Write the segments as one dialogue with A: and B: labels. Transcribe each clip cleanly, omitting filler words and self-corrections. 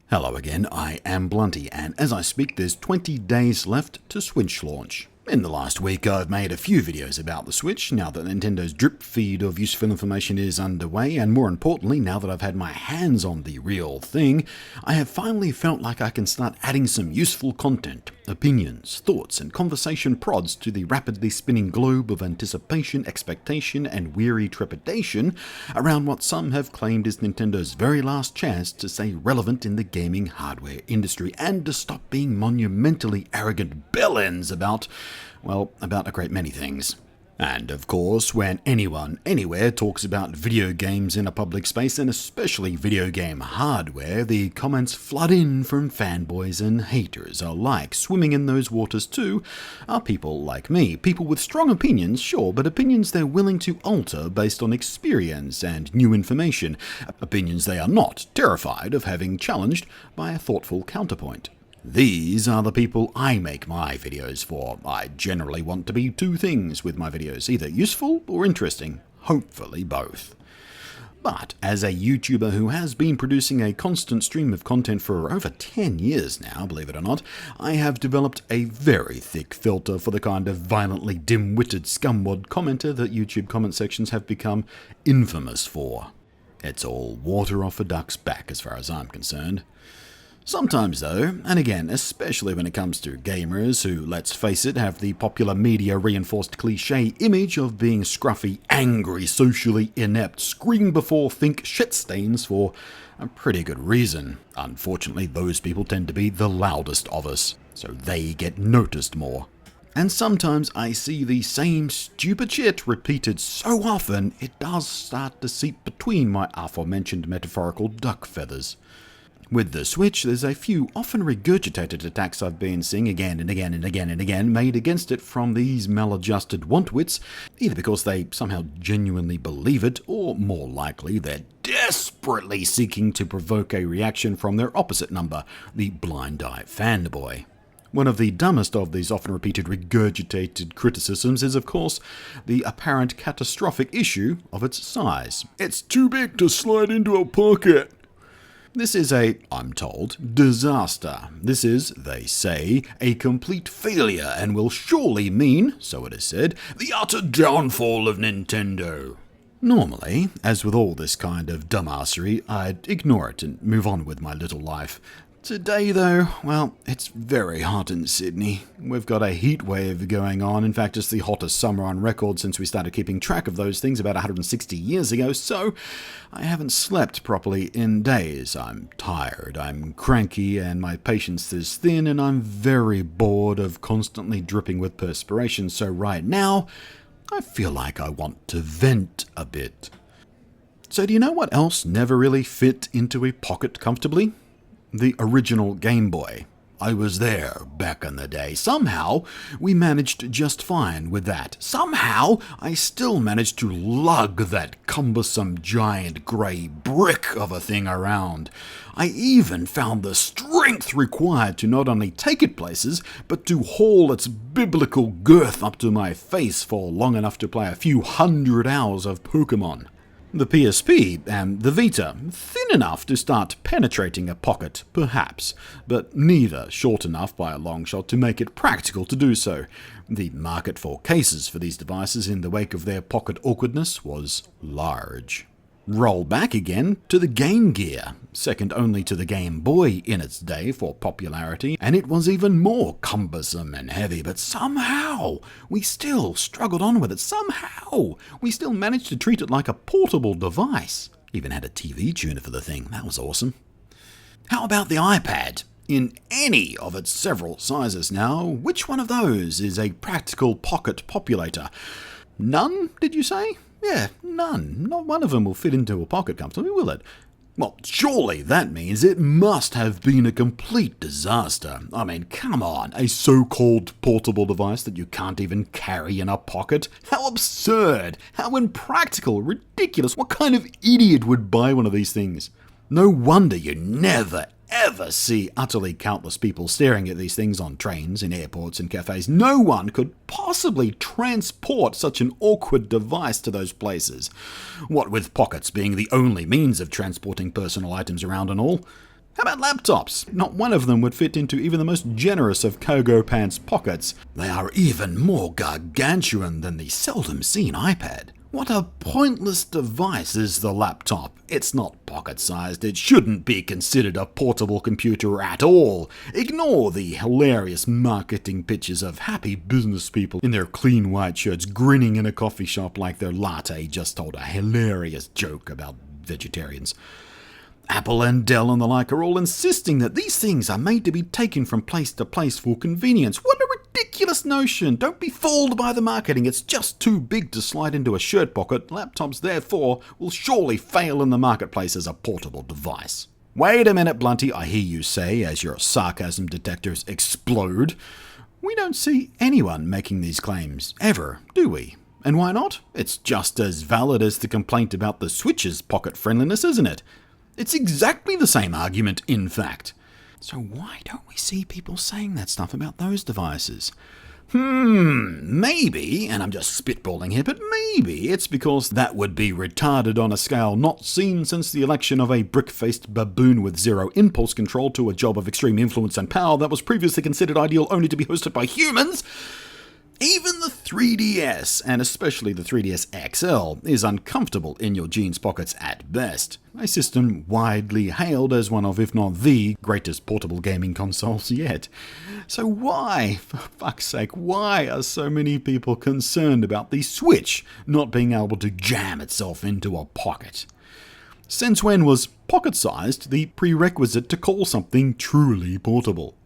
A: Hello again, I am Blunty, and as I speak there's 20 days left to Switch launch. In the last week I've made a few videos about the Switch, now that Nintendo's drip feed of useful information is underway, and more importantly, now that I've had my hands on the real thing, I have finally felt like I can start adding some useful content, opinions, thoughts, and conversation prods to the rapidly spinning globe of anticipation, expectation, and weary trepidation around what some have claimed is Nintendo's very last chance to stay relevant in the gaming hardware industry and to stop being monumentally arrogant bellends about a great many things. And of course, when anyone, anywhere talks about video games in a public space, and especially video game hardware, the comments flood in from fanboys and haters alike. Swimming in those waters too are people like me, people with strong opinions, sure, but opinions they're willing to alter based on experience and new information, opinions they are not terrified of having challenged by a thoughtful counterpoint. These are the people I make my videos for. I generally want to be two things with my videos, either useful or interesting, hopefully both. But as a YouTuber who has been producing a constant stream of content for over 10 years now, believe it or not, I have developed a very thick filter for the kind of violently dim-witted scumwad commenter that YouTube comment sections have become infamous for. It's all water off a duck's back as far as I'm concerned. Sometimes though, and again, especially when it comes to gamers who, let's face it, have the popular media reinforced cliche image of being scruffy, angry, socially inept, scream before think shit stains for a pretty good reason. Unfortunately, those people tend to be the loudest of us, so they get noticed more. And sometimes I see the same stupid shit repeated so often, it does start to seep between my aforementioned metaphorical duck feathers. With the Switch, there's a few often regurgitated attacks I've been seeing again and again and again and again made against it from these maladjusted wantwits, either because they somehow genuinely believe it, or more likely they're desperately seeking to provoke a reaction from their opposite number, the blind-eye fanboy. One of the dumbest of these often repeated regurgitated criticisms is, of course, the apparent catastrophic issue of its size. It's too big to slide into a pocket. This is I'm told, disaster. This is, they say, a complete failure and will surely mean, so it is said, the utter downfall of Nintendo. Normally, as with all this kind of dumbassery, I'd ignore it and move on with my little life. Today though, well, it's very hot in Sydney. We've got a heat wave going on. In fact, it's the hottest summer on record since we started keeping track of those things about 160 years ago, so I haven't slept properly in days. I'm tired, I'm cranky, and my patience is thin, and I'm very bored of constantly dripping with perspiration, so right now, I feel like I want to vent a bit. So do you know what else never really fit into a pocket comfortably? The original Game Boy. I was there back in the day. Somehow, we managed just fine with that. Somehow, I still managed to lug that cumbersome giant grey brick of a thing around. I even found the strength required to not only take it places, but to haul its biblical girth up to my face for long enough to play a few hundred hours of Pokemon. The PSP and the Vita, thin enough to start penetrating a pocket, perhaps, but neither short enough by a long shot to make it practical to do so. The market for cases for these devices in the wake of their pocket awkwardness was large. Roll back again to the Game Gear, second only to the Game Boy in its day for popularity, and it was even more cumbersome and heavy, but somehow we still struggled on with it. Somehow we still managed to treat it like a portable device. Even had a TV tuner for the thing. That was awesome. How about the iPad? In any of its several sizes now, which one of those is a practical pocket populator? None, did you say? Yeah, none. Not one of them will fit into a pocket comfortably, will it? Well, surely that means it must have been a complete disaster. I mean, come on, a so-called portable device that you can't even carry in a pocket? How absurd! How impractical! Ridiculous! What kind of idiot would buy one of these things? No wonder you never, ever see utterly countless people staring at these things on trains, in airports and cafes. No one could possibly transport such an awkward device to those places. What with pockets being the only means of transporting personal items around and all. How about laptops? Not one of them would fit into even the most generous of cargo pants pockets. They are even more gargantuan than the seldom seen iPad. What a pointless device is the laptop. It's not pocket-sized. It shouldn't be considered a portable computer at all. Ignore the hilarious marketing pictures of happy business people in their clean white shirts grinning in a coffee shop like their latte just told a hilarious joke about vegetarians. Apple and Dell and the like are all insisting that these things are made to be taken from place to place for convenience. What a ridiculous notion! Don't be fooled by the marketing. It's just too big to slide into a shirt pocket. Laptops, therefore, will surely fail in the marketplace as a portable device. Wait a minute, Blunty, I hear you say as your sarcasm detectors explode. We don't see anyone making these claims, ever, do we? And why not? It's just as valid as the complaint about the Switch's pocket friendliness, isn't it? It's exactly the same argument, in fact. So why don't we see people saying that stuff about those devices? Maybe, and I'm just spitballing here, but maybe it's because that would be retarded on a scale not seen since the election of a brick-faced baboon with zero impulse control to a job of extreme influence and power that was previously considered ideal only to be hosted by humans. Even the 3DS, and especially the 3DS XL, is uncomfortable in your jeans pockets at best. A system widely hailed as one of, if not the, greatest portable gaming consoles yet. So why, for fuck's sake, why are so many people concerned about the Switch not being able to jam itself into a pocket? Since when was pocket-sized the prerequisite to call something truly portable?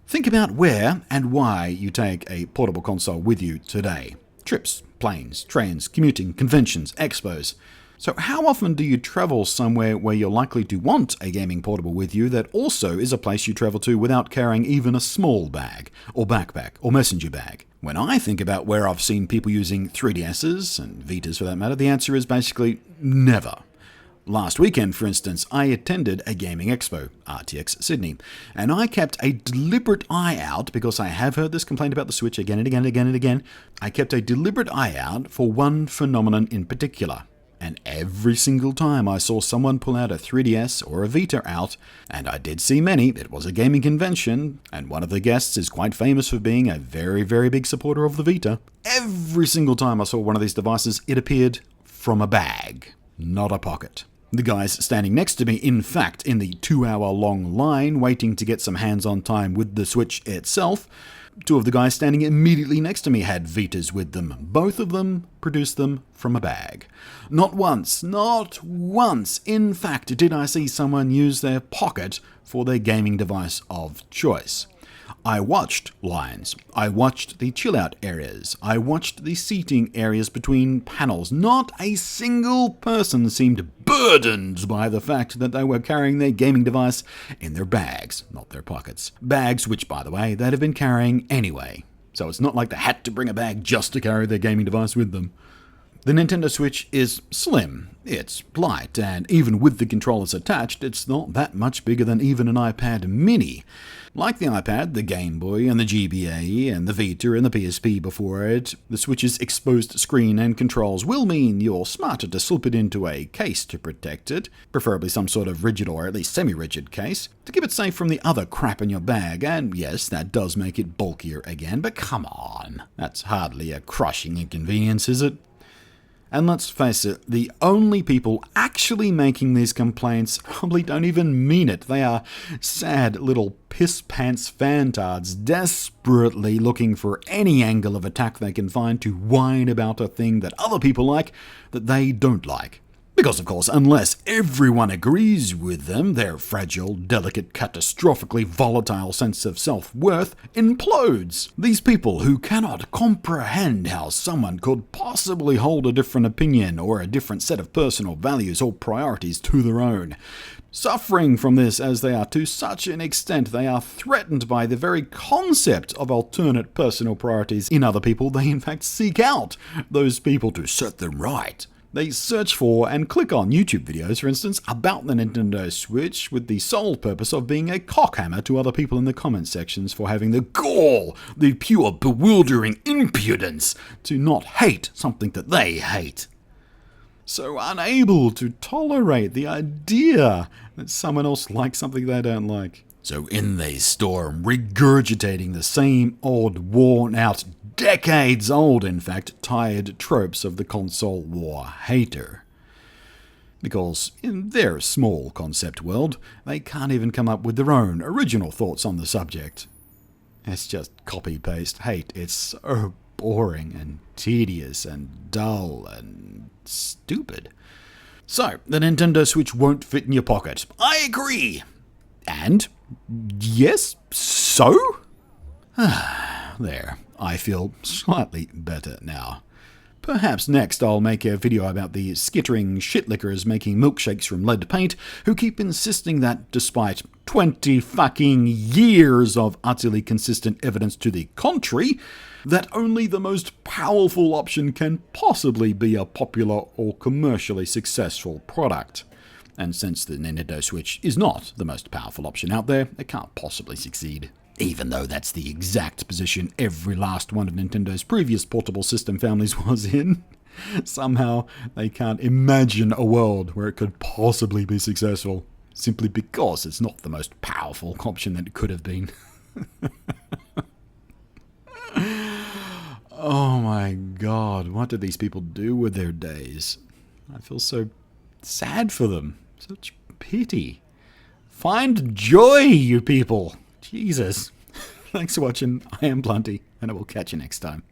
A: Think about where and why you take a portable console with you today. Trips, planes, trains, commuting, conventions, expos. So how often do you travel somewhere where you're likely to want a gaming portable with you that also is a place you travel to without carrying even a small bag, or backpack, or messenger bag? When I think about where I've seen people using 3DSs, and Vitas for that matter, the answer is basically never. Last weekend, for instance, I attended a gaming expo, RTX Sydney, and I kept a deliberate eye out, because I have heard this complaint about the Switch again and again and again and again, I kept a deliberate eye out for one phenomenon in particular. And every single time I saw someone pull out a 3DS or a Vita out, and I did see many, it was a gaming convention, and one of the guests is quite famous for being a very, very big supporter of the Vita. Every single time I saw one of these devices, it appeared from a bag, not a pocket. The guys standing next to me, in fact, in the 2-hour-long line waiting to get some hands-on time with the Switch itself, two of the guys standing immediately next to me had Vitas with them. Both of them produced them from a bag. Not once, in fact, did I see someone use their pocket for their gaming device of choice. I watched lines. I watched the chill-out areas. I watched the seating areas between panels. Not a single person seemed burdened by the fact that they were carrying their gaming device in their bags, not their pockets. Bags which, by the way, they'd have been carrying anyway. So it's not like they had to bring a bag just to carry their gaming device with them. The Nintendo Switch is slim, it's light, and even with the controllers attached, it's not that much bigger than even an iPad mini. Like the iPad, the Game Boy, and the GBA, and the Vita, and the PSP before it, the Switch's exposed screen and controls will mean you're smarter to slip it into a case to protect it, preferably some sort of rigid or at least semi-rigid case, to keep it safe from the other crap in your bag, and yes, that does make it bulkier again, but come on, that's hardly a crushing inconvenience, is it? And let's face it, the only people actually making these complaints probably don't even mean it. They are sad little piss-pants fantards desperately looking for any angle of attack they can find to whine about a thing that other people like that they don't like. Because, of course, unless everyone agrees with them, their fragile, delicate, catastrophically volatile sense of self-worth implodes. These people who cannot comprehend how someone could possibly hold a different opinion or a different set of personal values or priorities to their own. Suffering from this as they are to such an extent they are threatened by the very concept of alternate personal priorities in other people. They in fact seek out those people to set them right. They search for and click on YouTube videos, for instance, about the Nintendo Switch with the sole purpose of being a cockhammer to other people in the comment sections for having the gall, the pure bewildering impudence to not hate something that they hate. so unable to tolerate the idea that someone else likes something they don't like. So in they storm, regurgitating the same old, worn-out, decades-old, in fact, tired tropes of the console war hater. Because in their small concept world, they can't even come up with their own original thoughts on the subject. It's just copy-paste hate. It's so boring and tedious and dull and stupid. So, the Nintendo Switch won't fit in your pocket. I agree! And? Yes, so? There, I feel slightly better now. Perhaps next I'll make a video about the skittering shitlickers making milkshakes from lead paint who keep insisting that despite 20 fucking years of utterly consistent evidence to the contrary, that only the most powerful option can possibly be a popular or commercially successful product. And since the Nintendo Switch is not the most powerful option out there, it can't possibly succeed. Even though that's the exact position every last one of Nintendo's previous portable system families was in, somehow they can't imagine a world where it could possibly be successful, simply because it's not the most powerful option that it could have been. Oh my god, what do these people do with their days? I feel so sad for them. Such pity. Find joy, you people. Jesus. Thanks for watching. I am Blunty, and I will catch you next time.